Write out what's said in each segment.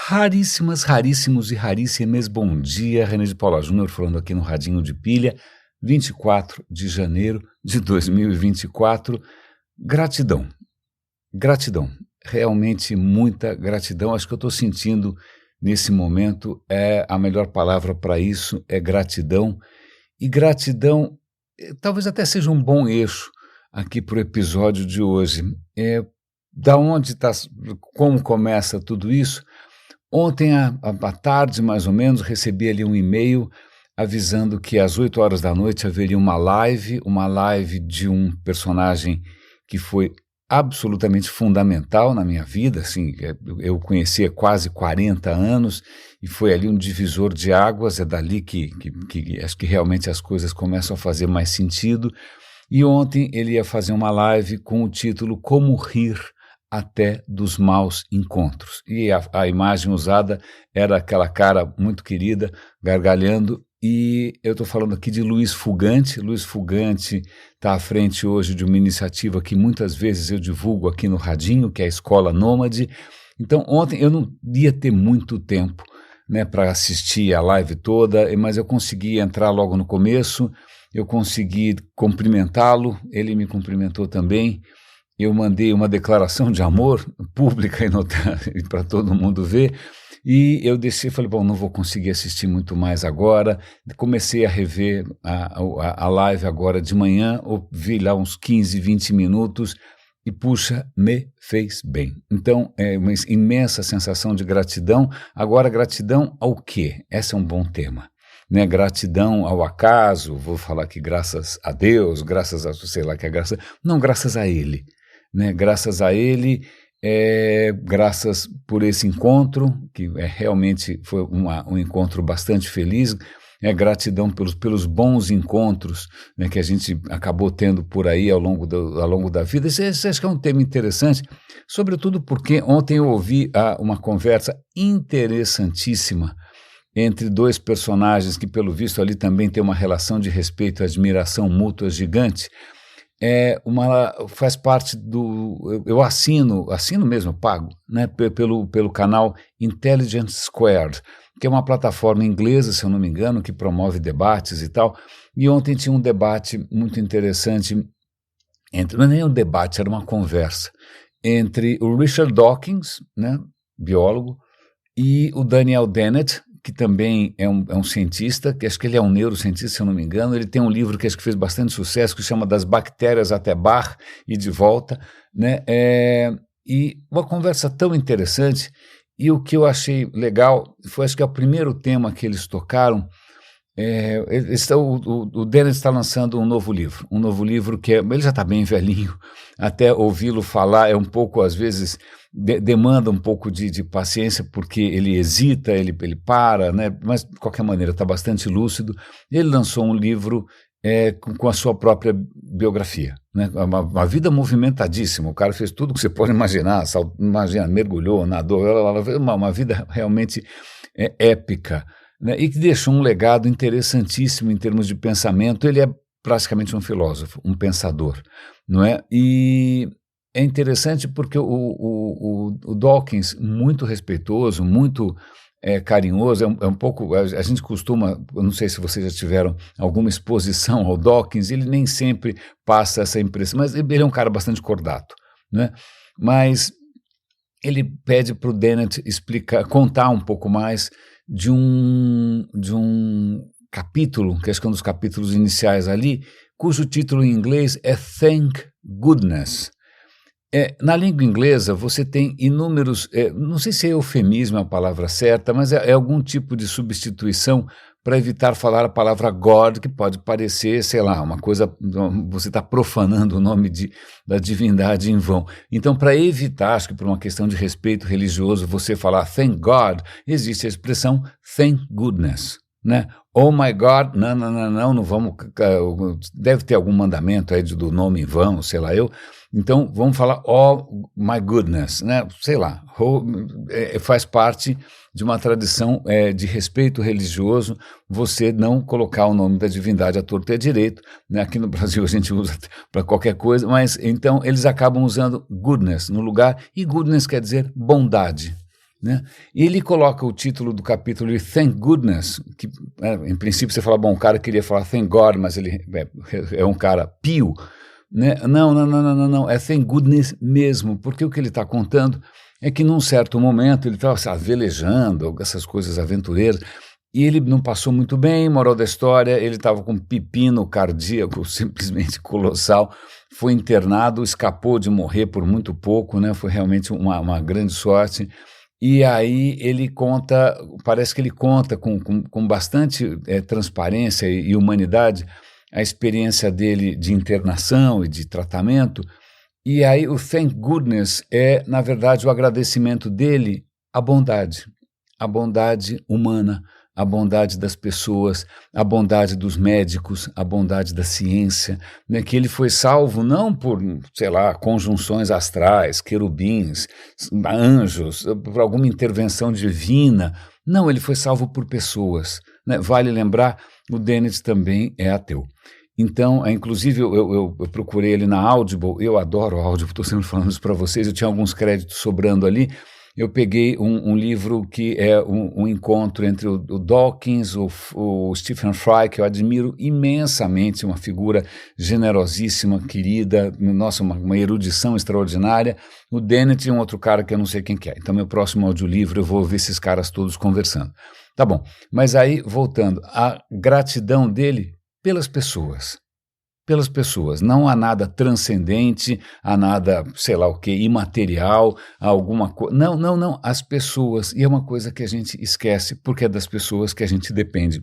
Raríssimas, raríssimos e raríssimas, bom dia, René de Paula Júnior falando aqui no Radinho de Pilha, 24 de janeiro de 2024, gratidão, realmente muita gratidão, acho que eu estou sentindo nesse momento, a melhor palavra para isso é gratidão, e gratidão talvez até seja um bom eixo aqui para o episódio de hoje, da onde está, como começa tudo isso. Ontem, à tarde, mais ou menos, recebi ali um e-mail avisando que às 8 horas da noite haveria uma live de um personagem que foi absolutamente fundamental na minha vida, assim, eu conheci há quase 40 anos e foi ali um divisor de águas, é dali que acho que realmente as coisas começam a fazer mais sentido. E ontem ele ia fazer uma live com o título Como Rir até dos maus encontros. E a imagem usada era aquela cara muito querida, gargalhando, e eu estou falando aqui de Luiz Fugante. Luiz Fugante está à frente hoje de uma iniciativa que muitas vezes eu divulgo aqui no Radinho, que é a Escola Nômade. Então ontem eu não ia ter muito tempo, né, para assistir a live toda, mas eu consegui entrar logo no começo, eu consegui cumprimentá-lo, ele me cumprimentou também. Eu mandei uma declaração de amor pública e para todo mundo ver, e eu desci e falei, bom, não vou conseguir assistir muito mais agora. Comecei a rever a live agora de manhã, ouvi lá uns 15, 20 minutos, e puxa, me fez bem. Então, é uma imensa sensação de gratidão. Agora, gratidão ao quê? Esse é um bom tema. Né, gratidão ao acaso, vou falar que graças a Deus, graças a, sei lá que é graça, não, graças a Ele. Né, graças a ele, graças por esse encontro, que realmente foi um encontro bastante feliz, gratidão pelos bons encontros, né, que a gente acabou tendo por aí ao longo da vida. Esse acho que é um tema interessante, sobretudo porque ontem eu ouvi uma conversa interessantíssima entre dois personagens que, pelo visto, ali também tem uma relação de respeito e admiração mútua gigante. Faz parte eu assino mesmo, eu pago, né, pelo canal Intelligence Squared, que é uma plataforma inglesa, se eu não me engano, que promove debates e tal, e ontem tinha um debate muito interessante, não é nem um debate, era uma conversa, entre o Richard Dawkins, né, biólogo, e o Daniel Dennett, que também é um cientista, que acho que ele é um neurocientista, se eu não me engano. Ele tem um livro que acho que fez bastante sucesso, que chama Das Bactérias até Bach e de Volta, né? E uma conversa tão interessante, e o que eu achei legal foi, acho que é o primeiro tema que eles tocaram. O Dennis está lançando um novo livro que ele já está bem velhinho, até ouvi-lo falar é um pouco, às vezes, demanda um pouco de paciência, porque ele hesita, ele para, né? Mas de qualquer maneira está bastante lúcido. Ele lançou um livro com a sua própria biografia, né? Uma vida movimentadíssima, o cara fez tudo que você pode imaginar, mergulhou, nadou, uma vida realmente épica, né, e que deixou um legado interessantíssimo em termos de pensamento. Ele é praticamente um filósofo, um pensador, não é? E é interessante porque o Dawkins, muito respeitoso, muito carinhoso, é um pouco, a gente costuma, eu não sei se vocês já tiveram alguma exposição ao Dawkins, ele nem sempre passa essa impressão, mas ele é um cara bastante cordato, né? Mas ele pede para o Dennett contar um pouco mais de um capítulo, que acho que é um dos capítulos iniciais ali, cujo título em inglês é Thank Goodness. Na língua inglesa você tem inúmeros, não sei se eufemismo é a palavra certa, mas é algum tipo de substituição para evitar falar a palavra God, que pode parecer, sei lá, uma coisa, você está profanando o nome da divindade em vão. Então, para evitar, acho que por uma questão de respeito religioso, você falar Thank God, existe a expressão Thank Goodness, né? Oh my God, não vamos, deve ter algum mandamento aí do nome em vão, sei lá eu. Então, vamos falar oh my goodness, né? Sei lá, faz parte de uma tradição de respeito religioso, você não colocar o nome da divindade à torto e à direito, né? Aqui no Brasil a gente usa para qualquer coisa, mas então eles acabam usando goodness no lugar, e goodness quer dizer bondade. né? E ele coloca o título do capítulo de Thank Goodness, que em princípio você fala, bom, o cara queria falar Thank God, mas ele é um cara pio, né? Não, é Thank Goodness mesmo, porque o que ele está contando é que num certo momento ele estava velejando, essas coisas aventureiras, e ele não passou muito bem, moral da história, ele estava com um pepino cardíaco simplesmente colossal, foi internado, escapou de morrer por muito pouco, né? Foi realmente uma grande sorte. E aí ele conta, parece que ele conta com bastante transparência e humanidade a experiência dele de internação e de tratamento. E aí o thank goodness é, na verdade, o agradecimento dele à bondade humana, a bondade das pessoas, a bondade dos médicos, a bondade da ciência, né? Que ele foi salvo não por, sei lá, conjunções astrais, querubins, anjos, por alguma intervenção divina. Não, ele foi salvo por pessoas, né? Vale lembrar, o Dennett também é ateu. Então, inclusive, eu procurei ele na Audible, eu adoro Audible, estou sempre falando isso para vocês, eu tinha alguns créditos sobrando ali. Eu peguei um livro que é um encontro entre o Dawkins, o Stephen Fry, que eu admiro imensamente, uma figura generosíssima, querida, nossa, uma erudição extraordinária, o Dennett e um outro cara que eu não sei quem que é. Então, meu próximo audiolivro, eu vou ouvir esses caras todos conversando. Tá bom, mas aí, voltando, a gratidão dele pelas pessoas. Pelas pessoas, não há nada transcendente, há nada, sei lá o que, imaterial, há alguma coisa, não, as pessoas, e é uma coisa que a gente esquece, porque é das pessoas que a gente depende.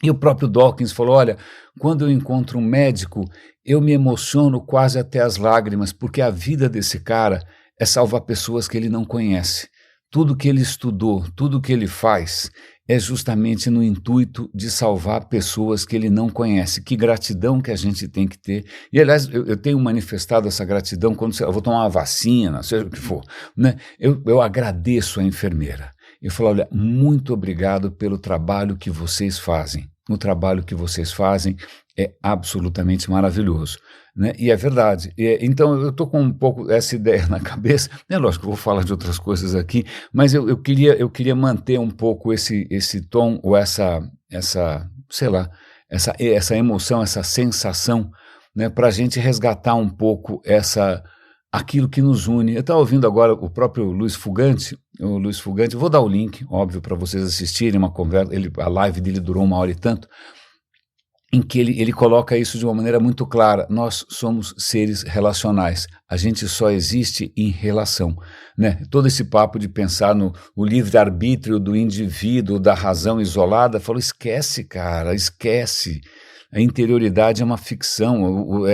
E o próprio Dawkins falou, olha, quando eu encontro um médico, eu me emociono quase até as lágrimas, porque a vida desse cara é salvar pessoas que ele não conhece. Tudo que ele estudou, tudo que ele faz é justamente no intuito de salvar pessoas que ele não conhece. Que gratidão que a gente tem que ter. E, aliás, eu tenho manifestado essa gratidão quando eu vou tomar uma vacina, seja o que for, né? Eu agradeço a enfermeira. Eu falo, olha, muito obrigado pelo trabalho que vocês fazem. O trabalho que vocês fazem é absolutamente maravilhoso, né? E é verdade. Então, eu estou com um pouco essa ideia na cabeça. É lógico que eu vou falar de outras coisas aqui, mas eu queria manter um pouco esse tom, ou sei lá, essa emoção, essa sensação, né, para a gente resgatar um pouco aquilo que nos une. Eu estava ouvindo agora o próprio Luiz Fugante, vou dar o link, óbvio, para vocês assistirem uma conversa, a live dele durou 1 hora e tanto, em que ele coloca isso de uma maneira muito clara. Nós somos seres relacionais, a gente só existe em relação, né? Todo esse papo de pensar no livre-arbítrio do indivíduo, da razão isolada, falou, esquece, cara, esquece. A interioridade é uma ficção,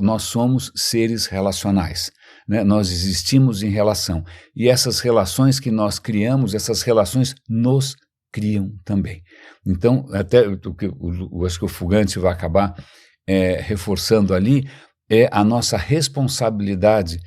nós somos seres relacionais, né? Nós existimos em relação, e essas relações que nós criamos, essas relações nos criam também. Então, até acho que o Fugante vai acabar reforçando ali, é a nossa responsabilidade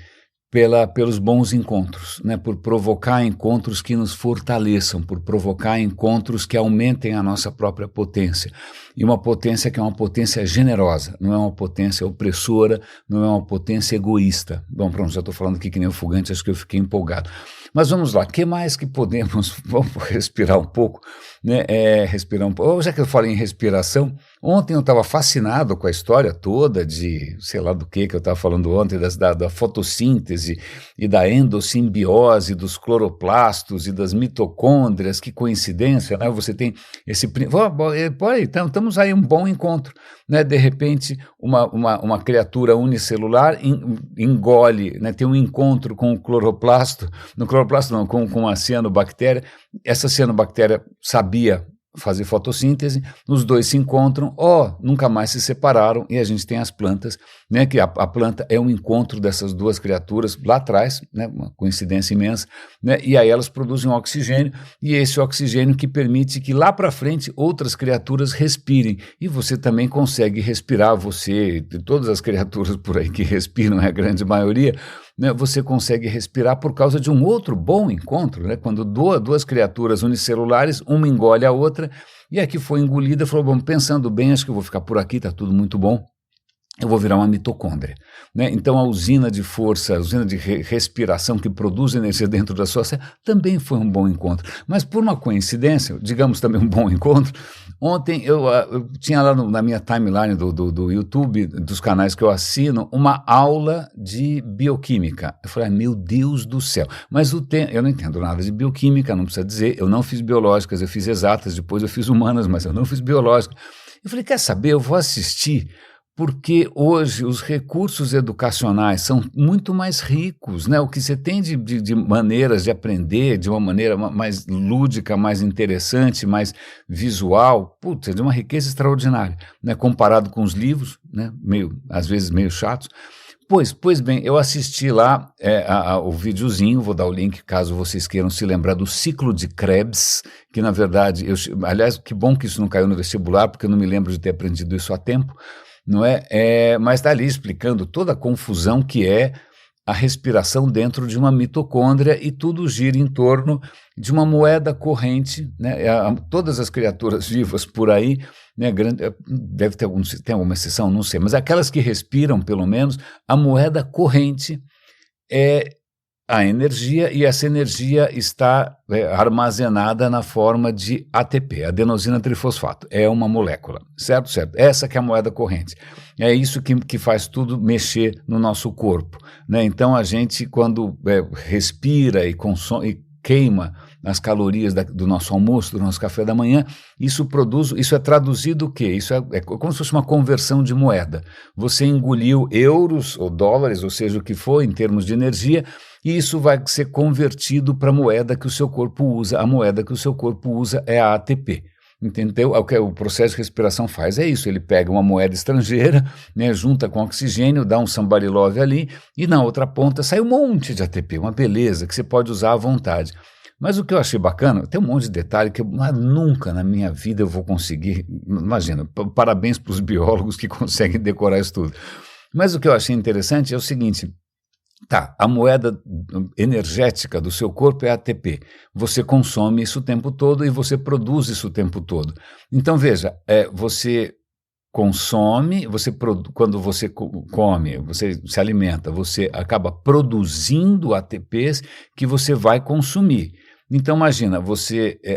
pelos bons encontros, né? Por provocar encontros que nos fortaleçam, por provocar encontros que aumentem a nossa própria potência. E uma potência que é uma potência generosa, não é uma potência opressora, não é uma potência egoísta. Bom, pronto, já estou falando aqui que nem o Fugante, acho que eu fiquei empolgado. Mas vamos lá, o que mais que podemos, vamos respirar um pouco, né? Respirar um pouco. Já que eu falei em respiração, ontem eu estava fascinado com a história toda de, sei lá do que eu estava falando ontem, da fotossíntese e da endossimbiose dos cloroplastos e das mitocôndrias, que coincidência, né? Você tem esse... Estamos aí um bom encontro, né? De repente, uma criatura unicelular engole, né? Tem um encontro com o cloroplasto, com a cianobactéria. Essa cianobactéria sabia fazer fotossíntese, os dois se encontram, nunca mais se separaram, e a gente tem as plantas, né, que a planta é um encontro dessas duas criaturas lá atrás, né, uma coincidência imensa, né, e aí elas produzem oxigênio, e esse oxigênio que permite que lá para frente outras criaturas respirem, e você também consegue respirar, você e todas as criaturas por aí que respiram, é a grande maioria, né, você consegue respirar por causa de um outro bom encontro, né? Quando duas criaturas unicelulares, uma engole a outra, e a que foi engolida falou, bom, pensando bem, acho que eu vou ficar por aqui, está tudo muito bom, eu vou virar uma mitocôndria, né? Então a usina de força, a usina de respiração que produz energia dentro da sua célula também foi um bom encontro. Mas por uma coincidência, digamos também um bom encontro, ontem eu tinha lá na minha timeline do YouTube, dos canais que eu assino, uma aula de bioquímica. Eu falei, meu Deus do céu, mas eu não entendo nada de bioquímica, não precisa dizer, eu não fiz biológicas, eu fiz exatas, depois eu fiz humanas, mas eu não fiz biológicas. Eu falei, quer saber, eu vou assistir, porque hoje os recursos educacionais são muito mais ricos, né? O que você tem de maneiras de aprender de uma maneira mais lúdica, mais interessante, mais visual, putz, é de uma riqueza extraordinária, né? Comparado com os livros, né? Às vezes meio chatos. Pois bem, eu assisti lá o videozinho, vou dar o link caso vocês queiram se lembrar do ciclo de Krebs, que na verdade, aliás, que bom que isso não caiu no vestibular, porque eu não me lembro de ter aprendido isso há tempo, não é? Mas está ali explicando toda a confusão que é a respiração dentro de uma mitocôndria e tudo gira em torno de uma moeda corrente, né? Todas as criaturas vivas por aí, né? Deve ter tem alguma exceção, não sei, mas aquelas que respiram, pelo menos, a moeda corrente é a energia, e essa energia está armazenada na forma de ATP, adenosina trifosfato, é uma molécula, certo? Essa que é a moeda corrente, é isso que faz tudo mexer no nosso corpo, né? Então a gente quando respira e consome, e queima as calorias do nosso almoço, do nosso café da manhã, isso é traduzido o quê? Isso é como se fosse uma conversão de moeda, você engoliu euros ou dólares, ou seja, o que for em termos de energia, e isso vai ser convertido para a moeda que o seu corpo usa. A moeda que o seu corpo usa é a ATP. Entendeu? O que o processo de respiração faz é isso, ele pega uma moeda estrangeira, né, junta com oxigênio, dá um somebody love ali, e na outra ponta sai um monte de ATP, uma beleza que você pode usar à vontade. Mas o que eu achei bacana, tem um monte de detalhe que nunca na minha vida eu vou conseguir, imagina, parabéns para os biólogos que conseguem decorar isso tudo. Mas o que eu achei interessante é o seguinte, tá, a moeda energética do seu corpo é ATP. Você consome isso o tempo todo e você produz isso o tempo todo. Então, veja, você consome, quando você come, você se alimenta, você acaba produzindo ATPs que você vai consumir. Então imagina,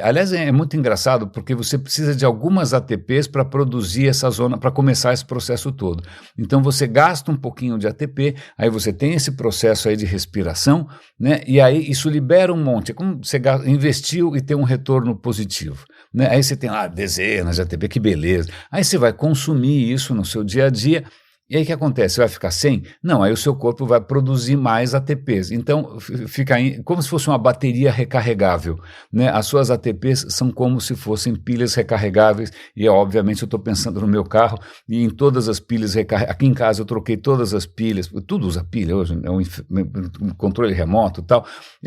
aliás é muito engraçado porque você precisa de algumas ATPs para produzir essa zona, para começar esse processo todo. Então você gasta um pouquinho de ATP, aí você tem esse processo aí de respiração, né? E aí isso libera um monte, é como você investiu e tem um retorno positivo, né? Aí você tem lá dezenas de ATP, que beleza. Aí você vai consumir isso no seu dia a dia. E aí o que acontece? Você vai ficar sem? Não, aí o seu corpo vai produzir mais ATPs. Então, fica como se fosse uma bateria recarregável, né? As suas ATPs são como se fossem pilhas recarregáveis, e obviamente eu estou pensando no meu carro e em todas as pilhas recarregáveis. Aqui em casa eu troquei todas as pilhas, tudo usa pilha hoje, é um controle remoto e tal.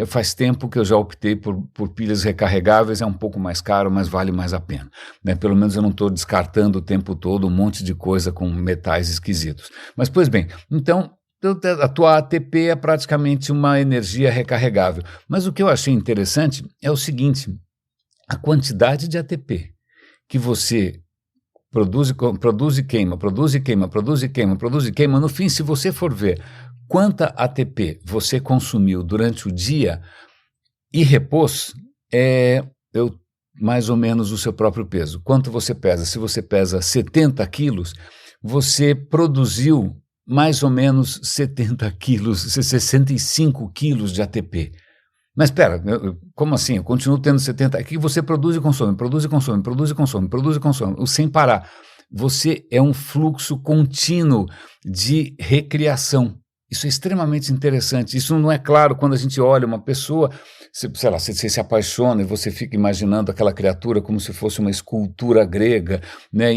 Faz tempo que eu já optei por pilhas recarregáveis, é um pouco mais caro, mas vale mais a pena, né? Pelo menos eu não estou descartando o tempo todo um monte de coisa com metais esquisitos. Mas, pois bem, então a tua ATP é praticamente uma energia recarregável. Mas o que eu achei interessante é o seguinte, a quantidade de ATP que você produz e queima, no fim, se você for ver quanta ATP você consumiu durante o dia e repôs, mais ou menos o seu próprio peso. Quanto você pesa? Se você pesa 70 quilos, você produziu mais ou menos 70 quilos, 65 quilos de ATP. Mas espera, como assim? Eu continuo tendo 70, aqui você produz e consome, sem parar. Você é um fluxo contínuo de recriação. Isso é extremamente interessante. Isso não é claro quando a gente olha uma pessoa, sei lá, você se apaixona e você fica imaginando aquela criatura como se fosse uma escultura grega, né,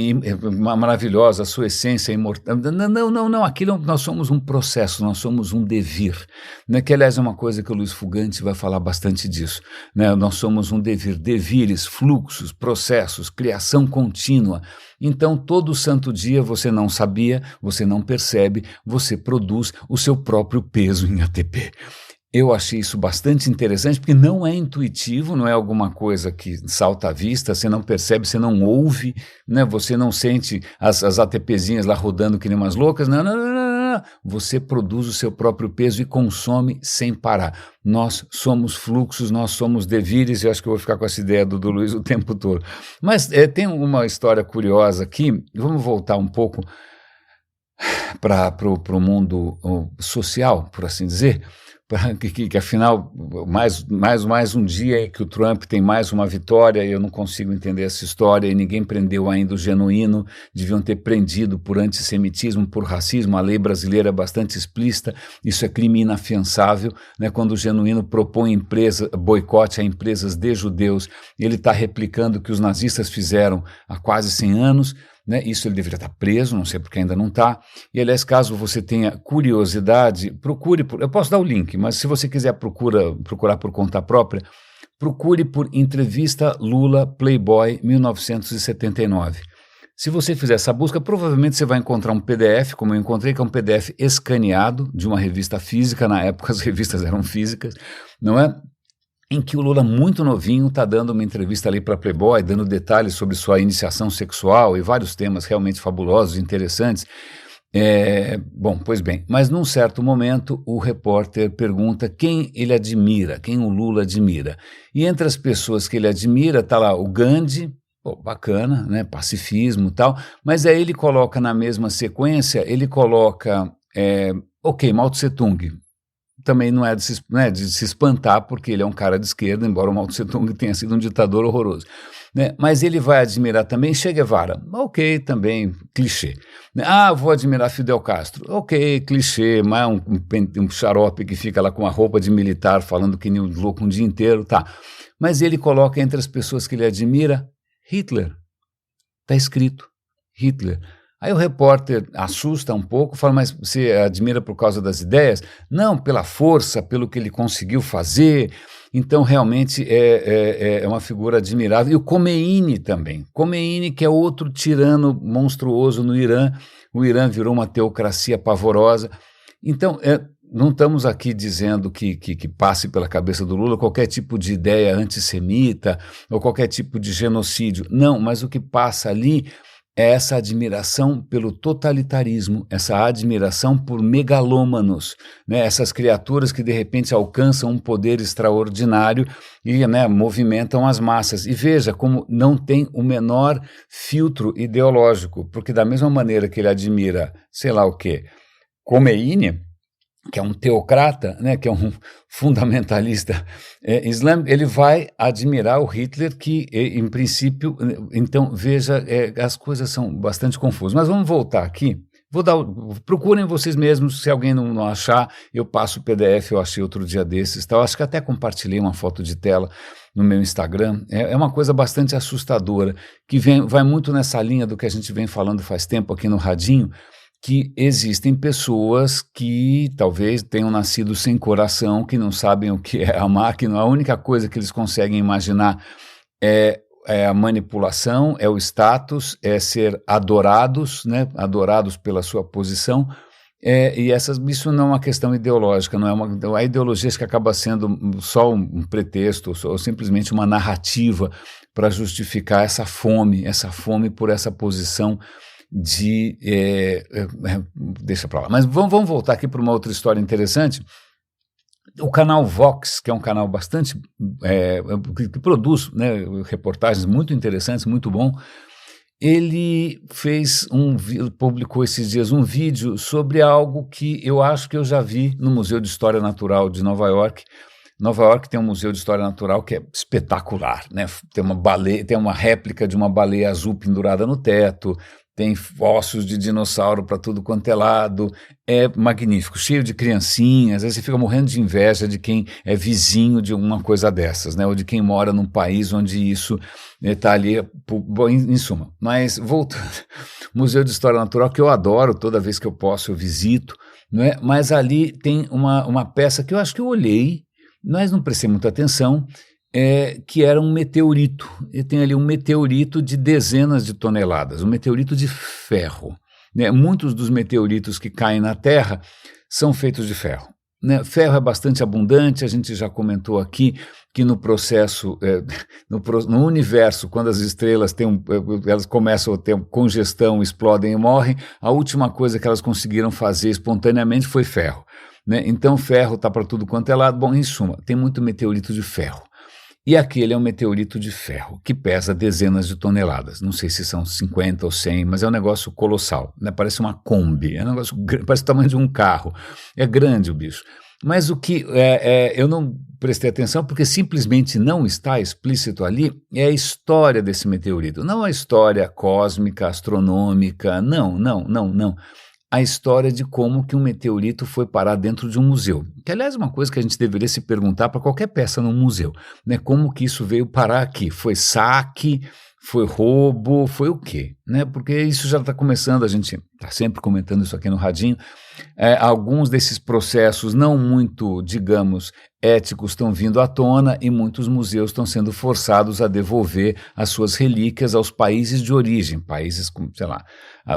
maravilhosa, a sua essência é imortal. Não, aquilo nós somos um processo, nós somos um devir, né, que aliás é uma coisa que o Luiz Fugante vai falar bastante disso, né, nós somos um devir, devires, fluxos, processos, criação contínua. Então, todo santo dia você não sabia, você não percebe, você produz o seu próprio peso em ATP. Eu achei isso bastante interessante, porque não é intuitivo, não é alguma coisa que salta à vista, você não percebe, você não ouve, né? Você não sente as ATPzinhas lá rodando que nem umas loucas, não, não, não, não, não. Você produz o seu próprio peso e consome sem parar. Nós somos fluxos, nós somos devires, e eu acho que eu vou ficar com essa ideia do Luiz o tempo todo. Mas tem uma história curiosa aqui, vamos voltar um pouco para o mundo social, por assim dizer, que afinal, mais um dia que o Trump tem mais uma vitória, e eu não consigo entender essa história, e ninguém prendeu ainda o genuíno, deviam ter prendido por antissemitismo, por racismo, a lei brasileira é bastante explícita, isso é crime inafiançável, né, quando o genuíno propõe boicote a empresas de judeus, ele está replicando o que os nazistas fizeram há quase 100 anos, né, isso ele deveria estar preso, não sei porque ainda não está. E, aliás, caso você tenha curiosidade, procure eu posso dar o link, mas se você quiser procurar por conta própria, procure por Entrevista Lula Playboy 1979. Se você fizer essa busca, provavelmente você vai encontrar um PDF, como eu encontrei, que é um PDF escaneado de uma revista física, na época as revistas eram físicas, não é? Em que o Lula, muito novinho, está dando uma entrevista ali para Playboy, dando detalhes sobre sua iniciação sexual e vários temas realmente fabulosos, interessantes. Bom, pois bem, mas num certo momento o repórter pergunta quem ele admira, quem o Lula admira. E entre as pessoas que ele admira está lá o Gandhi, bacana, né, pacifismo e tal, mas aí ele coloca na mesma sequência, ele coloca, Mao Tse Tung. Também não é de se espantar, porque ele é um cara de esquerda, embora o Mao Tse Tung tenha sido um ditador horroroso. Né? Mas ele vai admirar também Che Guevara. Ok, também clichê. Vou admirar Fidel Castro. Ok, clichê, mas um xarope que fica lá com a roupa de militar falando que nem um louco um dia inteiro, tá. Mas ele coloca entre as pessoas que ele admira Hitler. Está escrito Hitler. Aí o repórter assusta um pouco, fala, mas você admira por causa das ideias? Não, pela força, pelo que ele conseguiu fazer. Então, realmente, é uma figura admirável. E o Khomeini também. Khomeini, que é outro tirano monstruoso no Irã. O Irã virou uma teocracia pavorosa. Então, não estamos aqui dizendo que passe pela cabeça do Lula qualquer tipo de ideia antissemita ou qualquer tipo de genocídio. Não, mas o que passa ali é essa admiração pelo totalitarismo, essa admiração por megalômanos, né? Essas criaturas que de repente alcançam um poder extraordinário e, né, movimentam as massas. E veja como não tem o menor filtro ideológico, porque da mesma maneira que ele admira, sei lá o quê, Khomeini, que é um teocrata, né, que é um fundamentalista islâmico, ele vai admirar o Hitler, que, em princípio, então, veja, as coisas são bastante confusas. Mas vamos voltar aqui. Procurem vocês mesmos, se alguém não achar, eu passo o PDF, eu achei outro dia desses, tal. Acho que até compartilhei uma foto de tela no meu Instagram. É uma coisa bastante assustadora, que vai muito nessa linha do que a gente vem falando faz tempo aqui no Radinho, que existem pessoas que talvez tenham nascido sem coração, que não sabem o que é amar, que a única coisa que eles conseguem imaginar é a manipulação, é o status, é ser adorados, né, adorados pela sua posição, e isso não é uma questão ideológica, não é a ideologia que acaba sendo só um pretexto, ou simplesmente uma narrativa para justificar essa fome por essa posição deixa pra lá. Mas vamos voltar aqui para uma outra história interessante. O canal Vox, que é um canal bastante que produz, né, reportagens muito interessantes, muito bom, ele publicou esses dias um vídeo sobre algo que eu acho que eu já vi no Museu de História Natural de Nova York. Nova York tem um museu de história natural que é espetacular, né? Tem uma réplica de uma baleia azul pendurada no teto, tem ossos de dinossauro para tudo quanto é lado, é magnífico, cheio de criancinhas, aí você fica morrendo de inveja de quem é vizinho de uma coisa dessas, né? Ou de quem mora num país onde isso está ali, em suma. Mas voltando, Museu de História Natural, que eu adoro, toda vez que eu posso eu visito, não é? Mas ali tem uma peça que eu acho que eu olhei, mas não prestei muita atenção, que era um meteorito. E tem ali um meteorito de dezenas de toneladas, um meteorito de ferro. Né? Muitos dos meteoritos que caem na Terra são feitos de ferro. né? Ferro é bastante abundante, a gente já comentou aqui que no processo, no universo, quando as estrelas elas começam a ter congestão, explodem e morrem, a última coisa que elas conseguiram fazer espontaneamente foi ferro, né? Então ferro está para tudo quanto é lado. Bom, em suma, tem muito meteorito de ferro. E aquele é um meteorito de ferro, que pesa dezenas de toneladas. Não sei se são 50 ou 100, mas é um negócio colossal, né? Parece uma Kombi, é um negócio, parece o tamanho de um carro. É grande o bicho. Mas o que eu não prestei atenção, porque simplesmente não está explícito ali, é a história desse meteorito. Não a história cósmica, astronômica, não. A história de como que um meteorito foi parar dentro de um museu. Que, aliás, é uma coisa que a gente deveria se perguntar para qualquer peça num museu, né? Como que isso veio parar aqui? Foi saque? Foi roubo? Foi o quê? Né? Porque isso já está começando, a gente está sempre comentando isso aqui no Radinho. Alguns desses processos não muito, digamos, éticos estão vindo à tona e muitos museus estão sendo forçados a devolver as suas relíquias aos países de origem, países como, sei lá,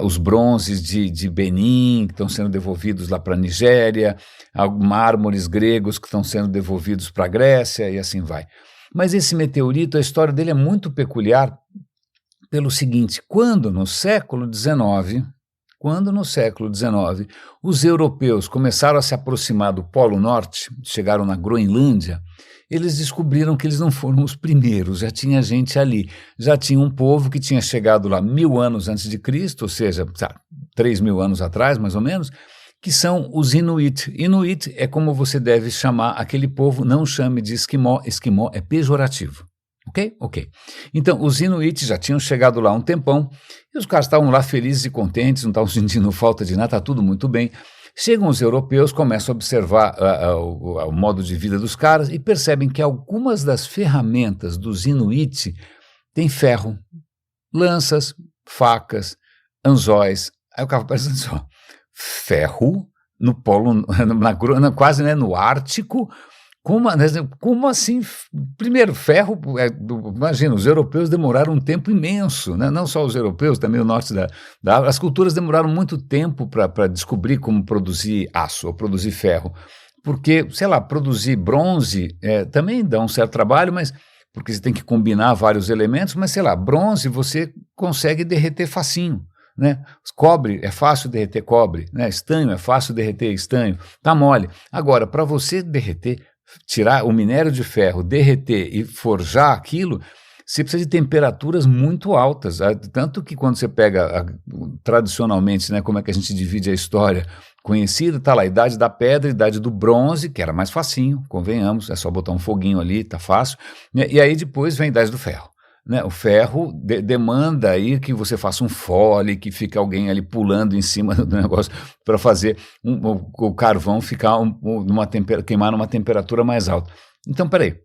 os bronzes de Benin que estão sendo devolvidos lá para a Nigéria, mármores gregos que estão sendo devolvidos para a Grécia e assim vai. Mas esse meteorito, a história dele é muito peculiar pelo seguinte: quando no século XIX, os europeus começaram a se aproximar do Polo Norte, chegaram na Groenlândia, eles descobriram que eles não foram os primeiros, já tinha gente ali, já tinha um povo que tinha chegado lá 1000 anos antes de Cristo, ou seja, 3.000 anos atrás, mais ou menos, que são os Inuit. Inuit é como você deve chamar aquele povo, não chame de esquimó, esquimó é pejorativo. Ok. Então, os Inuit já tinham chegado lá há um tempão, e os caras estavam lá felizes e contentes, não estavam sentindo falta de nada, está tudo muito bem. Chegam os europeus, começam a observar o modo de vida dos caras e percebem que algumas das ferramentas dos Inuit têm ferro, lanças, facas, anzóis. Aí o cara pensa só, ferro no polo, quase, né, no Ártico. Como assim? Primeiro, ferro, imagina, os europeus demoraram um tempo imenso, né? Não só os europeus, também o norte da África. As culturas demoraram muito tempo para descobrir como produzir aço ou produzir ferro, porque, sei lá, produzir bronze também dá um certo trabalho, mas porque você tem que combinar vários elementos, mas, sei lá, bronze você consegue derreter facinho. Né? Cobre é fácil derreter cobre, né? Estanho é fácil derreter estanho, tá mole. Agora, para você derreter, tirar o minério de ferro, derreter e forjar aquilo, você precisa de temperaturas muito altas, tanto que quando você pega tradicionalmente, né, como é que a gente divide a história conhecida, tá lá, a idade da pedra, a idade do bronze, que era mais facinho, convenhamos, é só botar um foguinho ali, tá fácil, né? E aí depois vem a idade do ferro. Né, o ferro demanda aí que você faça um fole, que fique alguém ali pulando em cima do negócio para fazer o carvão ficar queimar numa temperatura mais alta. Então, peraí,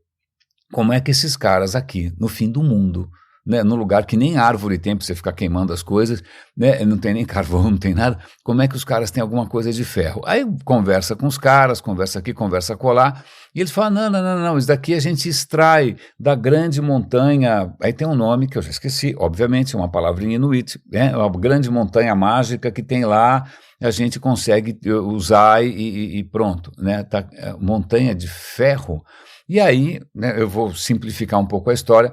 como é que esses caras aqui, no fim do mundo, né, no lugar que nem árvore tem para você ficar queimando as coisas, né, não tem nem carvão, não tem nada, como é que os caras têm alguma coisa de ferro? Aí conversa com os caras, conversa aqui, conversa acolá, e eles falam, não, isso daqui a gente extrai da grande montanha, aí tem um nome que eu já esqueci, obviamente, é uma palavrinha inuit, né, uma grande montanha mágica que tem lá, a gente consegue usar e pronto, né, tá, montanha de ferro. E aí, né, eu vou simplificar um pouco a história,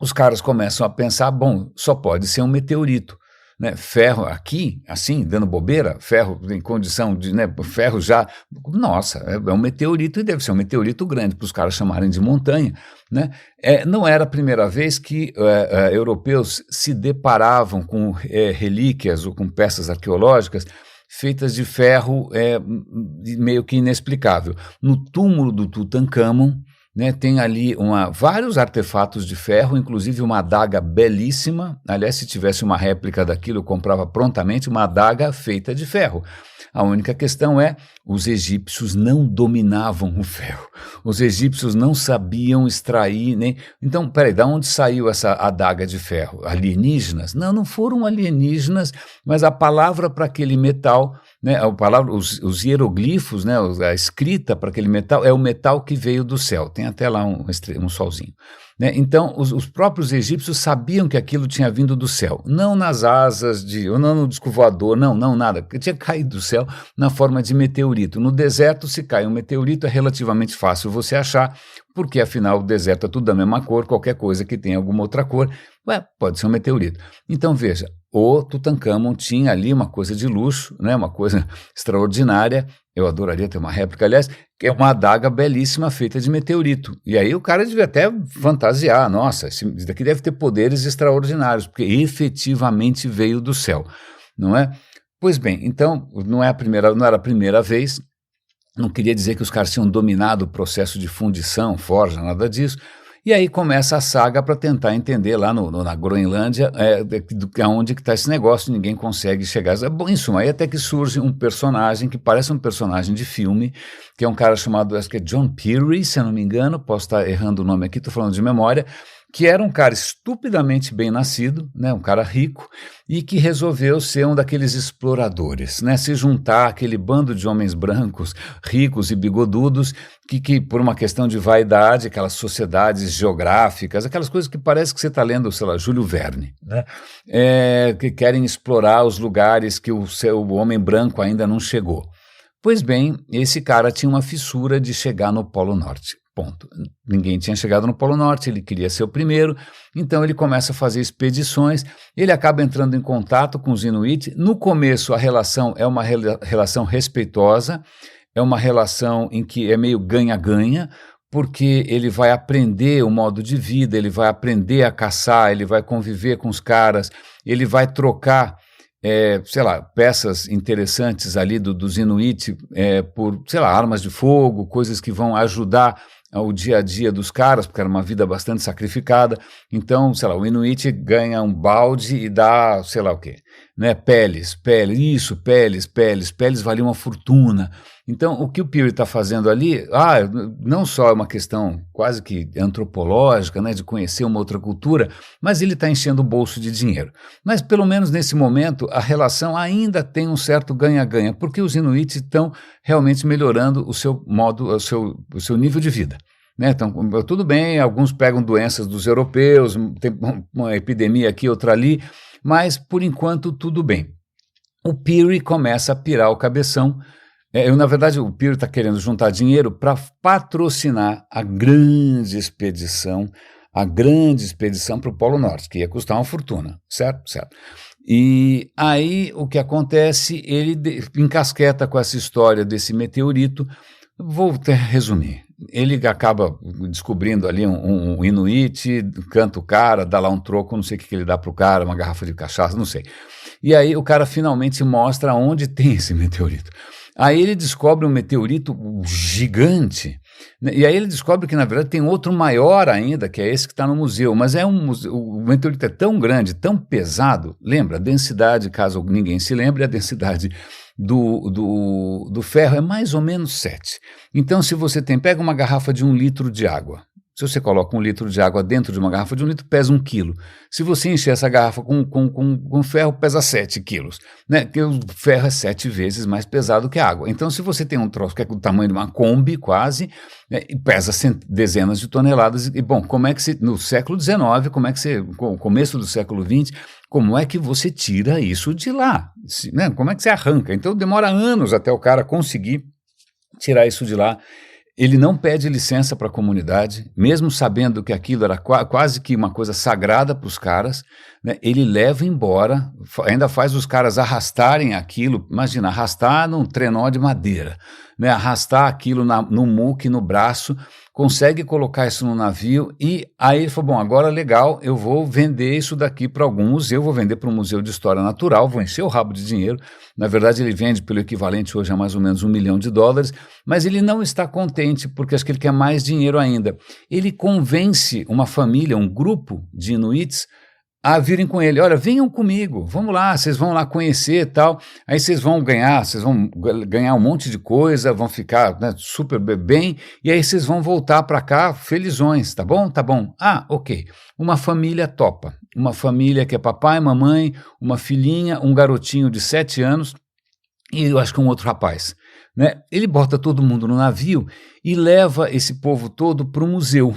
os caras começam a pensar, bom, só pode ser um meteorito, né? Ferro aqui, assim, dando bobeira, ferro em condição de, né, ferro já, nossa, é um meteorito e deve ser um meteorito grande para os caras chamarem de montanha, né? Não era a primeira vez que europeus se deparavam com relíquias ou com peças arqueológicas feitas de ferro meio que inexplicável. No túmulo do Tutancâmon, né, tem ali vários artefatos de ferro, inclusive uma adaga belíssima. Aliás, se tivesse uma réplica daquilo, eu comprava prontamente uma adaga feita de ferro. A única questão os egípcios não dominavam o ferro. Os egípcios não sabiam extrair, nem... Então, peraí, de onde saiu essa adaga de ferro? Alienígenas? Não foram alienígenas, mas a palavra para aquele metal né, a palavra, os hieroglifos, né, a escrita para aquele metal é o metal que veio do céu, tem até lá um solzinho. Né? Então, os próprios egípcios sabiam que aquilo tinha vindo do céu, não nas asas, ou não no disco voador, não, nada, porque tinha caído do céu na forma de meteorito. No deserto, se cai um meteorito, é relativamente fácil você achar, porque afinal o deserto é tudo da mesma cor, qualquer coisa que tenha alguma outra cor, pode ser um meteorito. Então, veja, o Tutankhamon tinha ali uma coisa de luxo, né, uma coisa extraordinária. Eu adoraria ter uma réplica, aliás, que é uma adaga belíssima feita de meteorito. E aí o cara devia até fantasiar, nossa, isso daqui deve ter poderes extraordinários, porque efetivamente veio do céu, não é? Pois bem, então não era a primeira vez, não queria dizer que os caras tinham dominado o processo de fundição, forja, nada disso. E aí começa a saga para tentar entender lá na Groenlândia onde que está esse negócio, ninguém consegue chegar. Bom, em suma, aí até que surge um personagem que parece um personagem de filme, que é um cara chamado, acho que é John Peary, se eu não me engano, posso estar errando o nome aqui, estou falando de memória, que era um cara estupidamente bem nascido, né, um cara rico, e que resolveu ser um daqueles exploradores, né, se juntar àquele bando de homens brancos, ricos e bigodudos, que por uma questão de vaidade, aquelas sociedades geográficas, aquelas coisas que parece que você está lendo, sei lá, Júlio Verne, né, que querem explorar os lugares que o homem branco ainda não chegou. Pois bem, esse cara tinha uma fissura de chegar no Polo Norte. Ponto. Ninguém tinha chegado no Polo Norte, ele queria ser o primeiro, então ele começa a fazer expedições, ele acaba entrando em contato com os Inuit. No começo a relação é uma relação respeitosa, é uma relação em que é meio ganha-ganha, porque ele vai aprender o modo de vida, ele vai aprender a caçar, ele vai conviver com os caras, ele vai trocar sei lá, peças interessantes ali dos Inuit por, sei lá, armas de fogo, coisas que vão ajudar o dia a dia dos caras, porque era uma vida bastante sacrificada. Então, sei lá, o Inuit ganha um balde e dá, sei lá o quê, né? Peles valiam uma fortuna. Então, o que o Peary está fazendo ali, não só é uma questão quase que antropológica, né, de conhecer uma outra cultura, mas ele está enchendo o bolso de dinheiro. Mas, pelo menos nesse momento, a relação ainda tem um certo ganha-ganha, porque os Inuit estão realmente melhorando o seu modo, o seu nível de vida. Né? Então, tudo bem, alguns pegam doenças dos europeus, tem uma epidemia aqui, outra ali, mas, por enquanto, tudo bem. O Peary começa a pirar o cabeção. Na verdade, o Peary está querendo juntar dinheiro para patrocinar a grande expedição para o Polo Norte, que ia custar uma fortuna, certo? Certo. E aí, o que acontece, ele encasqueta com essa história desse meteorito. Vou resumir. Ele acaba descobrindo ali um Inuit, canta o cara, dá lá um troco, não sei o que ele dá pro cara, uma garrafa de cachaça, não sei. E aí o cara finalmente mostra onde tem esse meteorito. Aí ele descobre um meteorito gigante, né? E aí ele descobre que, na verdade, tem outro maior ainda, que é esse que está no museu, mas o meteorito é tão grande, tão pesado, lembra, a densidade, caso ninguém se lembre, a densidade do ferro é mais ou menos 7. Então, se você pega uma garrafa de 1 litro de água, se você coloca 1 litro de água dentro de uma garrafa de 1 litro, pesa 1 quilo. Se você encher essa garrafa com ferro, pesa 7 quilos. Né? Porque o ferro é 7 vezes mais pesado que a água. Então, se você tem um troço que é do tamanho de uma Kombi, quase, né, e pesa dezenas de toneladas, e bom, como é que no século XIX, começo do século XX, como é que você tira isso de lá? Né? Como é que você arranca? Então, demora anos até o cara conseguir tirar isso de lá. Ele não pede licença para a comunidade, mesmo sabendo que aquilo era quase que uma coisa sagrada para os caras, né? Ele leva embora, ainda faz os caras arrastarem aquilo, imagina, arrastar num trenó de madeira, né? Arrastar aquilo no muque, no braço, consegue colocar isso no navio e aí ele falou, bom, agora legal, eu vou vender isso daqui para algum museu, vou vender para um museu de história natural, vou encher o rabo de dinheiro. Na verdade ele vende pelo equivalente hoje a mais ou menos $1 milhão, mas ele não está contente porque acho que ele quer mais dinheiro ainda. Ele convence uma família, um grupo de Inuits a virem com ele, olha, venham comigo, vamos lá, vocês vão lá conhecer e tal, aí vocês vão ganhar um monte de coisa, vão ficar, né, super bem, e aí vocês vão voltar para cá felizões, tá bom? Tá bom. Ok. Uma família topa, uma família que é papai, mamãe, uma filhinha, um garotinho de 7 anos, e eu acho que um outro rapaz, né? Ele bota todo mundo no navio e leva esse povo todo para o museu.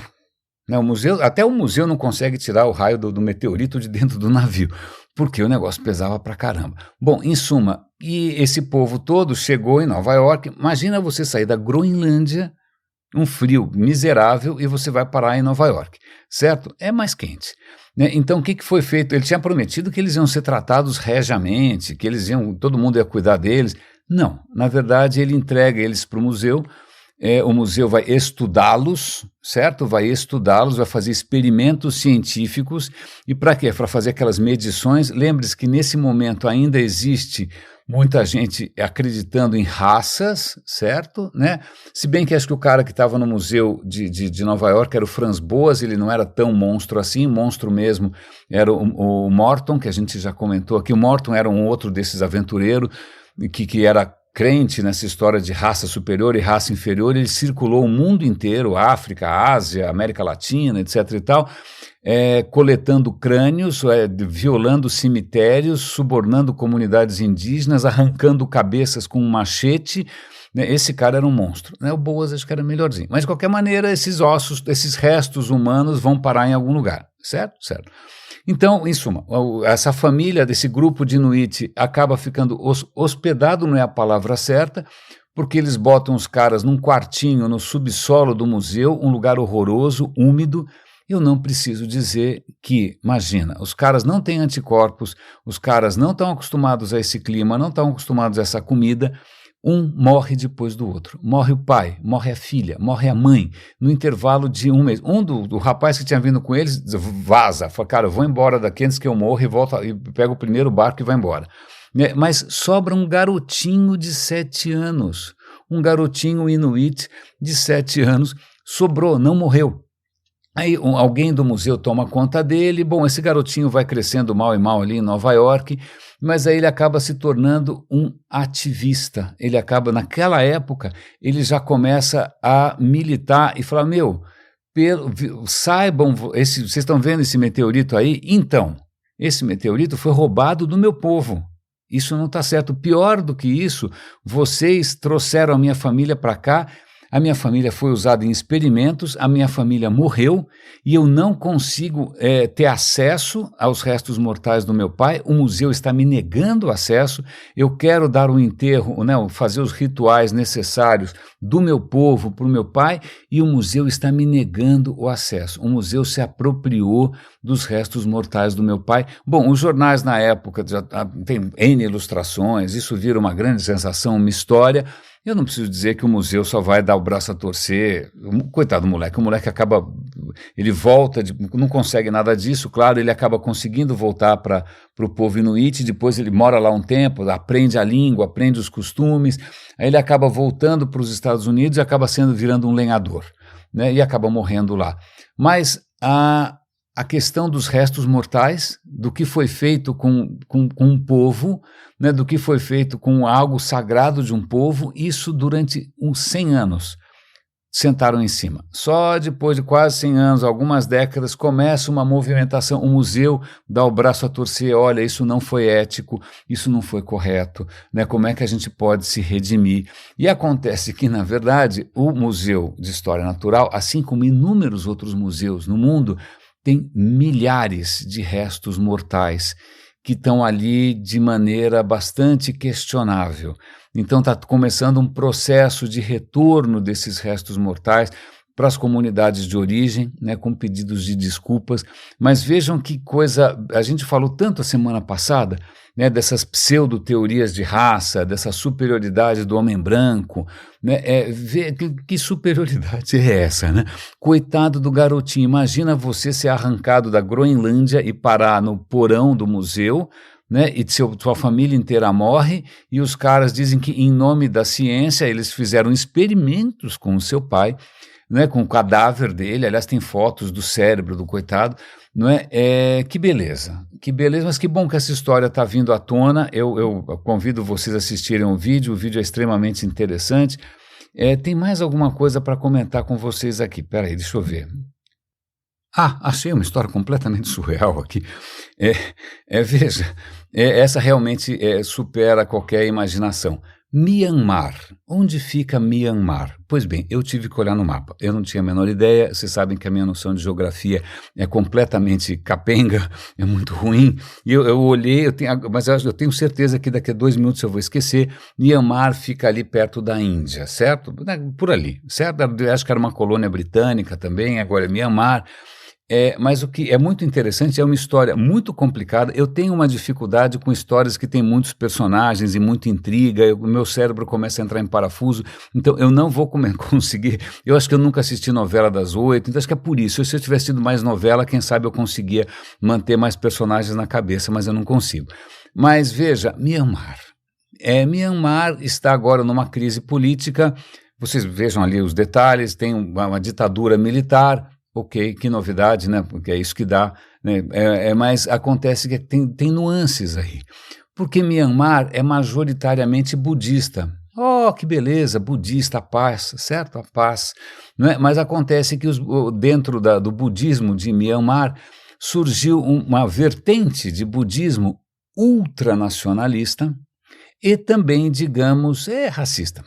Né? Até o museu não consegue tirar o raio do meteorito de dentro do navio, porque o negócio pesava pra caramba. Bom, em suma, e esse povo todo chegou em Nova York. Imagina você sair da Groenlândia, um frio miserável, e você vai parar em Nova York, certo? É mais quente. Né? Então, o que foi feito? Ele tinha prometido que eles iam ser tratados regiamente, que todo mundo ia cuidar deles. Não, na verdade, ele entrega eles para o museu. O museu vai estudá-los, certo? Vai estudá-los, vai fazer experimentos científicos. E para quê? Para fazer aquelas medições. Lembre-se que nesse momento ainda existe muita gente acreditando em raças, certo? Né? Se bem que acho que o cara que estava no museu de Nova York era o Franz Boas, ele não era tão monstro assim, monstro mesmo era o Morton, que a gente já comentou aqui. O Morton era um outro desses aventureiros que era crente nessa história de raça superior e raça inferior. Ele circulou o mundo inteiro, África, Ásia, América Latina, etc. e tal, coletando crânios, violando cemitérios, subornando comunidades indígenas, arrancando cabeças com um machete. Né? Esse cara era um monstro. Né? O Boas acho que era melhorzinho. Mas, de qualquer maneira, esses ossos, esses restos humanos vão parar em algum lugar, certo? Certo. Então, em suma, essa família desse grupo de Inuit acaba ficando hospedado, não é a palavra certa, porque eles botam os caras num quartinho no subsolo do museu, um lugar horroroso, úmido. Eu não preciso dizer que, imagina, os caras não têm anticorpos, os caras não estão acostumados a esse clima, não estão acostumados a essa comida. Um morre depois do outro. Morre o pai, morre a filha, morre a mãe, no intervalo de um mês. Do rapaz que tinha vindo com eles vaza, fala, cara, eu vou embora daqui antes que eu morra, e volta e pega o primeiro barco e vai embora. Mas sobra um garotinho de 7 anos, um garotinho inuit de 7 anos, sobrou, não morreu. Aí alguém do museu toma conta dele. Bom, esse garotinho vai crescendo mal e mal ali em Nova York, mas aí ele acaba se tornando um ativista. Ele acaba, naquela época, ele já começa a militar e falar, saibam, vocês estão vendo esse meteorito aí? Então, esse meteorito foi roubado do meu povo. Isso não está certo. Pior do que isso, vocês trouxeram a minha família para cá. A minha família foi usada em experimentos, a minha família morreu e eu não consigo ter acesso aos restos mortais do meu pai. O museu está me negando acesso. Eu quero dar o enterro, né, fazer os rituais necessários do meu povo para o meu pai, e o museu está me negando o acesso. O museu se apropriou dos restos mortais do meu pai. Bom, os jornais na época já tem N ilustrações, isso vira uma grande sensação, uma história. Eu não preciso dizer que o museu só vai dar o braço a torcer. Coitado do moleque, o moleque acaba, ele volta, não consegue nada disso, claro, ele acaba conseguindo voltar para o povo inuit, depois ele mora lá um tempo, aprende a língua, aprende os costumes, aí ele acaba voltando para os Estados Unidos e acaba virando um lenhador, né, e acaba morrendo lá. Mas a questão dos restos mortais, do que foi feito com um povo, né, do que foi feito com algo sagrado de um povo, isso durante uns 100 anos sentaram em cima. Só depois de quase 100 anos, algumas décadas, começa uma movimentação, o museu dá o braço a torcer, olha, isso não foi ético, isso não foi correto, né, como é que a gente pode se redimir? E acontece que, na verdade, o Museu de História Natural, assim como inúmeros outros museus no mundo, tem milhares de restos mortais que estão ali de maneira bastante questionável. Então está começando um processo de retorno desses restos mortais para as comunidades de origem, né, com pedidos de desculpas. Mas vejam que coisa, a gente falou tanto a semana passada, né, dessas pseudo-teorias de raça, dessa superioridade do homem branco, né, que superioridade é essa, né? Coitado do garotinho, imagina você ser arrancado da Groenlândia e parar no porão do museu, né, e sua família inteira morre, e os caras dizem que, em nome da ciência, eles fizeram experimentos com o seu pai, né, com o cadáver dele. Aliás, tem fotos do cérebro do coitado, não é? Que beleza, mas que bom que essa história está vindo à tona. Eu convido vocês a assistirem o vídeo é extremamente interessante. Tem mais alguma coisa para comentar com vocês aqui? Peraí, deixa eu ver. Achei uma história completamente surreal aqui. É, veja, essa realmente supera qualquer imaginação. Mianmar. Onde fica Mianmar? Pois bem, eu tive que olhar no mapa. Eu não tinha a menor ideia. Vocês sabem que a minha noção de geografia é completamente capenga, é muito ruim. E eu olhei, mas eu tenho certeza que daqui a 2 minutos eu vou esquecer. Mianmar fica ali perto da Índia, certo? Por ali, certo? Eu acho que era uma colônia britânica também, agora é Mianmar. Mas o que é muito interessante é uma história muito complicada. Eu tenho uma dificuldade com histórias que têm muitos personagens e muita intriga. O meu cérebro começa a entrar em parafuso, então eu não vou conseguir. Eu acho que eu nunca assisti novela das 8, então acho que é por isso. Se eu tivesse tido mais novela, quem sabe eu conseguia manter mais personagens na cabeça, mas eu não consigo. Mas veja, Mianmar. Mianmar está agora numa crise política. Vocês vejam ali os detalhes, tem uma ditadura militar. Ok, que novidade, né? Porque é isso que dá, né? Mas acontece que tem nuances aí. Porque Mianmar é majoritariamente budista. Oh, que beleza, budista, a paz, certo? A paz. Não é? Mas acontece que dentro do budismo de Mianmar surgiu uma vertente de budismo ultranacionalista e também, digamos, racista.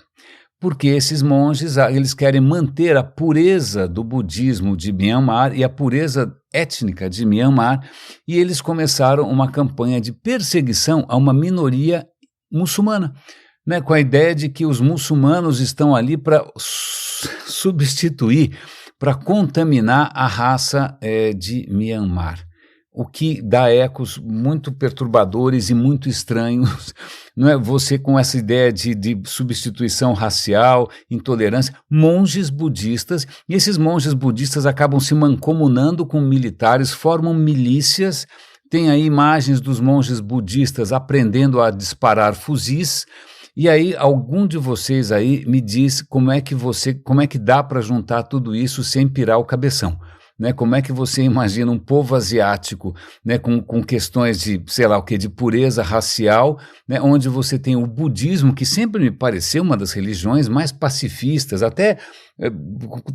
Porque esses monges, eles querem manter a pureza do budismo de Mianmar e a pureza étnica de Mianmar, e eles começaram uma campanha de perseguição a uma minoria muçulmana, né, com a ideia de que os muçulmanos estão ali para substituir, para contaminar a raça de Mianmar. O que dá ecos muito perturbadores e muito estranhos, não é? Você com essa ideia de substituição racial, intolerância, monges budistas, e esses monges budistas acabam se mancomunando com militares, formam milícias. Tem aí imagens dos monges budistas aprendendo a disparar fuzis. E aí, algum de vocês aí me diz como é que dá para juntar tudo isso sem pirar o cabeção. Né, como é que você imagina um povo asiático, né, com questões de, sei lá o que, de pureza racial, né, onde você tem o budismo, que sempre me pareceu uma das religiões mais pacifistas, até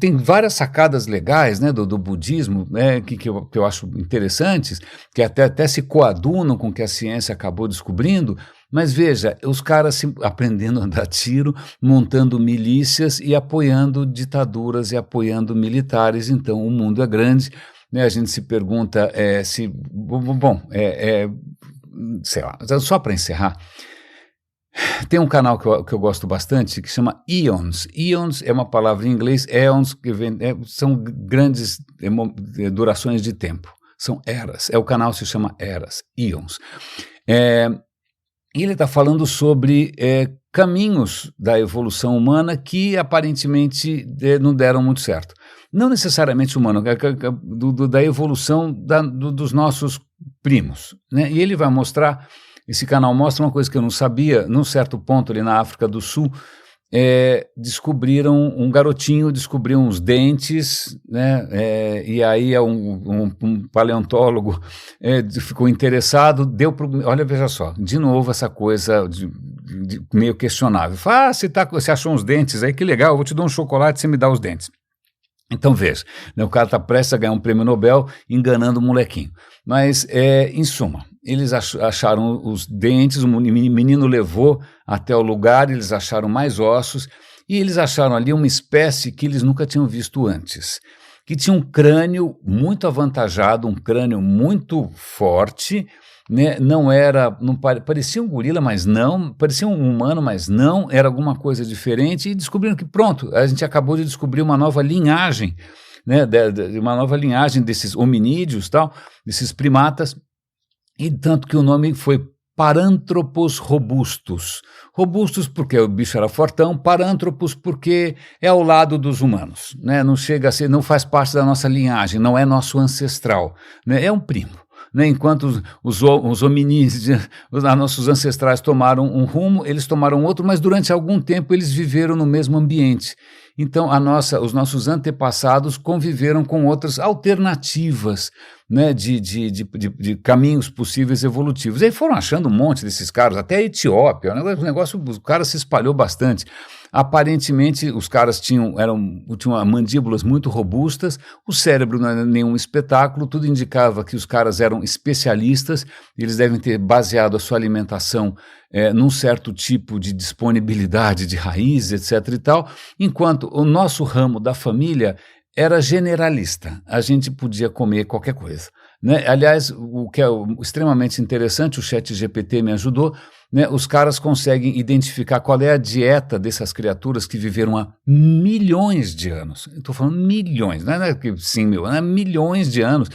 tem várias sacadas legais, né, do budismo, né, que eu acho interessantes, que até se coadunam com o que a ciência acabou descobrindo. Mas veja, os caras aprendendo a dar tiro, montando milícias e apoiando ditaduras e apoiando militares. Então o mundo é grande, né? A gente se pergunta sei lá, só para encerrar, tem um canal que eu gosto bastante que chama Eons. Eons é uma palavra em inglês, Eons, são grandes durações de tempo, são eras. O canal se chama Eras, Eons. E ele está falando sobre caminhos da evolução humana que aparentemente não deram muito certo. Não necessariamente humano, da evolução dos nossos primos, né? E ele vai mostrar, esse canal mostra uma coisa que eu não sabia. Num certo ponto ali na África do Sul, descobriram um garotinho, descobriu uns dentes, né? E aí um paleontólogo ficou interessado, olha, veja só, de novo essa coisa meio questionável. Fala, você achou uns dentes aí, que legal, eu vou te dar um chocolate, você me dá os dentes. Então veja, né, o cara está prestes a ganhar um prêmio Nobel enganando o molequinho. Mas, em suma, eles acharam os dentes, o menino levou até o lugar, eles acharam mais ossos, e eles acharam ali uma espécie que eles nunca tinham visto antes, que tinha um crânio muito avantajado, um crânio muito forte, né? Parecia um gorila, mas não, parecia um humano, mas não, era alguma coisa diferente, e descobriram que pronto, a gente acabou de descobrir uma nova linhagem, né? Uma nova linhagem desses hominídeos, desses primatas, e tanto que o nome foi Paranthropus robustus. Robustus porque o bicho era fortão, Paranthropus porque é ao lado dos humanos, né? Não chega a ser, não faz parte da nossa linhagem, não é nosso ancestral, né? É um primo. Né, enquanto os hominídeos, os nossos ancestrais tomaram um rumo, eles tomaram outro, mas durante algum tempo eles viveram no mesmo ambiente. Então os nossos antepassados conviveram com outras alternativas, né, de caminhos possíveis evolutivos. E aí foram achando um monte desses caras, até a Etiópia, o negócio, o cara se espalhou bastante. Aparentemente, os caras tinham mandíbulas muito robustas, o cérebro não era nenhum espetáculo, tudo indicava que os caras eram especialistas, eles devem ter baseado a sua alimentação num certo tipo de disponibilidade de raízes, etc. e tal, enquanto o nosso ramo da família era generalista, a gente podia comer qualquer coisa, né? Aliás, o que é extremamente interessante, o ChatGPT me ajudou, né? Os caras conseguem identificar qual é a dieta dessas criaturas que viveram há milhões de anos. Estou falando milhões, não é que 100 mil, é milhões de anos.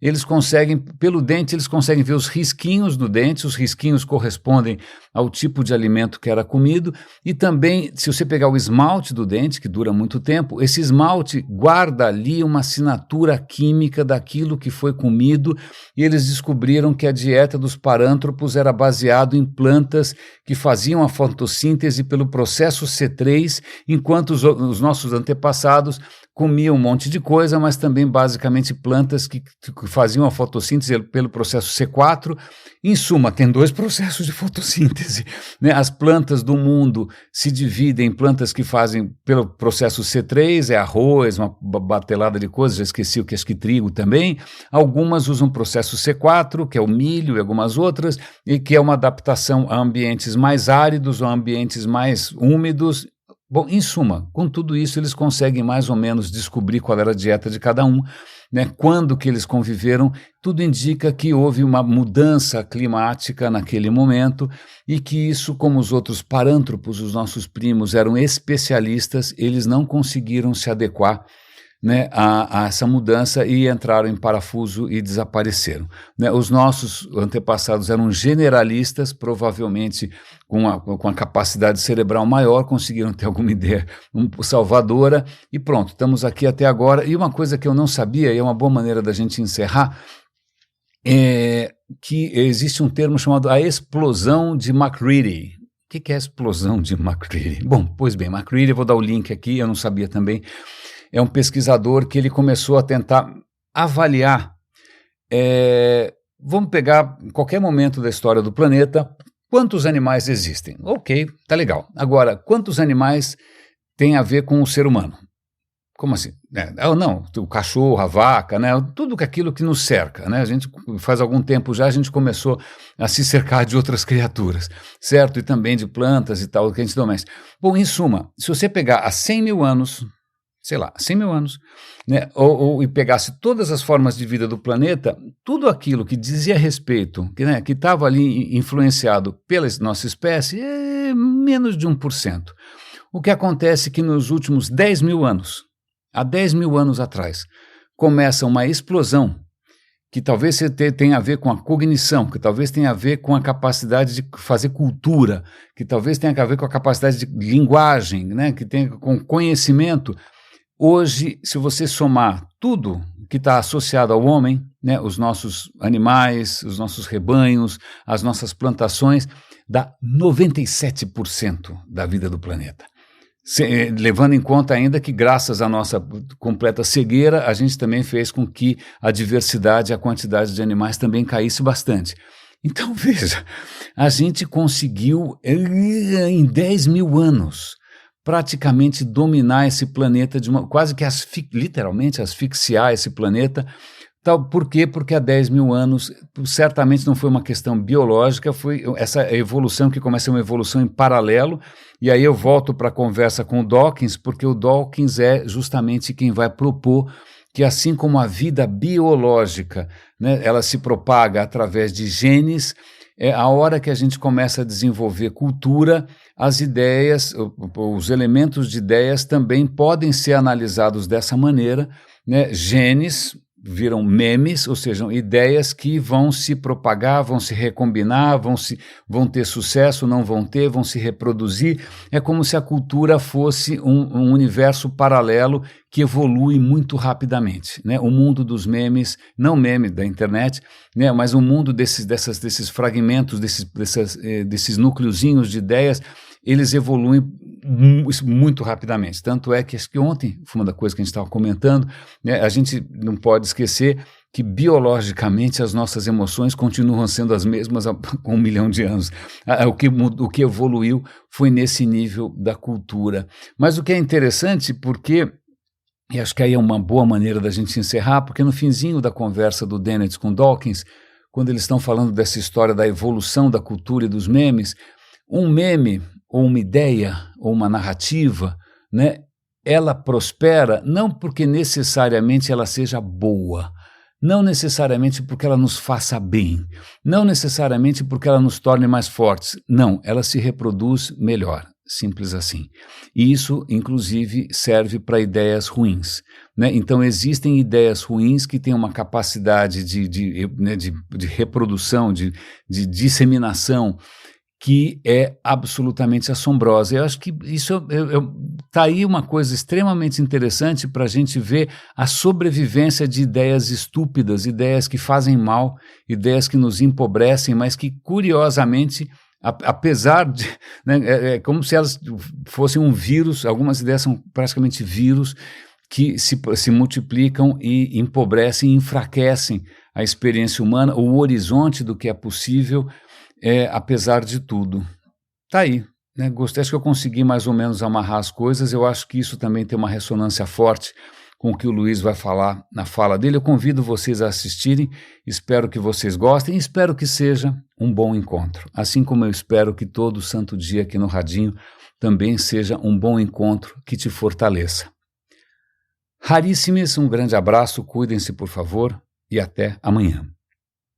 Eles conseguem, pelo dente, eles conseguem ver os risquinhos do dente, os risquinhos correspondem ao tipo de alimento que era comido, e também, se você pegar o esmalte do dente, que dura muito tempo, esse esmalte guarda ali uma assinatura química daquilo que foi comido, e eles descobriram que a dieta dos parântropos era baseada em plantas que faziam a fotossíntese pelo processo C3, enquanto os nossos antepassados comiam um monte de coisa, mas também basicamente plantas que faziam a fotossíntese pelo processo C4. Em suma, tem dois processos de fotossíntese, né? As plantas do mundo se dividem em plantas que fazem pelo processo C3, é arroz, uma batelada de coisas, já esqueci o que, acho que trigo também. Algumas usam o processo C4, que é o milho, e algumas outras, e que é uma adaptação a ambientes mais áridos ou a ambientes mais úmidos. Bom, em suma, com tudo isso eles conseguem mais ou menos descobrir qual era a dieta de cada um, né? Quando que eles conviveram, tudo indica que houve uma mudança climática naquele momento e que isso, como os outros parântropos, os nossos primos, eram especialistas, eles não conseguiram se adequar, né, a essa mudança e entraram em parafuso e desapareceram, né? Os nossos antepassados eram generalistas, provavelmente com a capacidade cerebral maior, conseguiram ter alguma ideia salvadora e pronto, estamos aqui até agora. E uma coisa que eu não sabia, e é uma boa maneira da gente encerrar, é que existe um termo chamado a explosão de MacReady. O que é a explosão de MacReady? Bom, pois bem, MacReady, eu vou dar o link aqui, eu não sabia também. É um pesquisador que ele começou a tentar avaliar, vamos pegar em qualquer momento da história do planeta, quantos animais existem. Ok, tá legal. Agora, quantos animais têm a ver com o ser humano? Como assim? Não, o cachorro, a vaca, né? Tudo aquilo que nos cerca, né? A gente, faz algum tempo já, a gente começou a se cercar de outras criaturas, certo? E também de plantas e tal, que a gente domestica. Bom, em suma, se você pegar há 100 mil anos, sei lá, 100 mil anos, né, e pegasse todas as formas de vida do planeta, tudo aquilo que dizia respeito, que estava ali influenciado pela nossa espécie, é menos de 1%. O que acontece é que nos últimos 10 mil anos, há 10 mil anos atrás, começa uma explosão que talvez tenha a ver com a cognição, que talvez tenha a ver com a capacidade de fazer cultura, que talvez tenha a ver com a capacidade de linguagem, né, que tenha com conhecimento. Hoje, se você somar tudo que está associado ao homem, né, os nossos animais, os nossos rebanhos, as nossas plantações, dá 97% da vida do planeta. Levando em conta ainda que, graças à nossa completa cegueira, a gente também fez com que a diversidade e a quantidade de animais também caísse bastante. Então, veja, a gente conseguiu, em 10 mil anos, praticamente dominar esse planeta, quase que literalmente asfixiar esse planeta. Por quê? Porque há 10 mil anos, certamente não foi uma questão biológica, foi essa evolução que começa uma evolução em paralelo, e aí eu volto para a conversa com o Dawkins, porque o Dawkins é justamente quem vai propor que, assim como a vida biológica, né, ela se propaga através de genes, a hora que a gente começa a desenvolver cultura, as ideias, os elementos de ideias também podem ser analisados dessa maneira, né? Genes viram memes, ou seja, ideias que vão se propagar, vão se recombinar, vão ter sucesso, não vão ter, vão se reproduzir. É como se a cultura fosse um universo paralelo que evolui muito rapidamente, né? O mundo dos memes, não meme da internet, né? Mas o mundo desses fragmentos, desses núcleozinhos de ideias, eles evoluem muito rapidamente. Tanto é que acho que ontem foi uma da coisa que a gente estava comentando, né, a gente não pode esquecer que biologicamente as nossas emoções continuam sendo as mesmas há 1 milhão de anos. O que evoluiu foi nesse nível da cultura. Mas o que é interessante, porque, e acho que aí é uma boa maneira da gente encerrar, porque no finzinho da conversa do Dennett com Dawkins, quando eles estão falando dessa história da evolução da cultura e dos memes, um meme, ou uma ideia, ou uma narrativa, né, ela prospera não porque necessariamente ela seja boa, não necessariamente porque ela nos faça bem, não necessariamente porque ela nos torne mais fortes, não, ela se reproduz melhor, simples assim. E isso, inclusive, serve para ideias ruins, né? Então, existem ideias ruins que têm uma capacidade de reprodução, de disseminação, que é absolutamente assombrosa. Eu acho que isso está aí uma coisa extremamente interessante para a gente ver a sobrevivência de ideias estúpidas, ideias que fazem mal, ideias que nos empobrecem, mas que, curiosamente, apesar de... Né, é como se elas fossem um vírus, algumas ideias são praticamente vírus que se multiplicam e empobrecem e enfraquecem a experiência humana, o horizonte do que é possível, apesar de tudo. Tá aí, né? Gostei, acho que eu consegui mais ou menos amarrar as coisas. Eu acho que isso também tem uma ressonância forte com o que o Luiz vai falar na fala dele. Eu convido vocês a assistirem, espero que vocês gostem, espero que seja um bom encontro. Assim como eu espero que todo santo dia aqui no Radinho também seja um bom encontro que te fortaleça. Raríssimes, um grande abraço, cuidem-se por favor e até amanhã.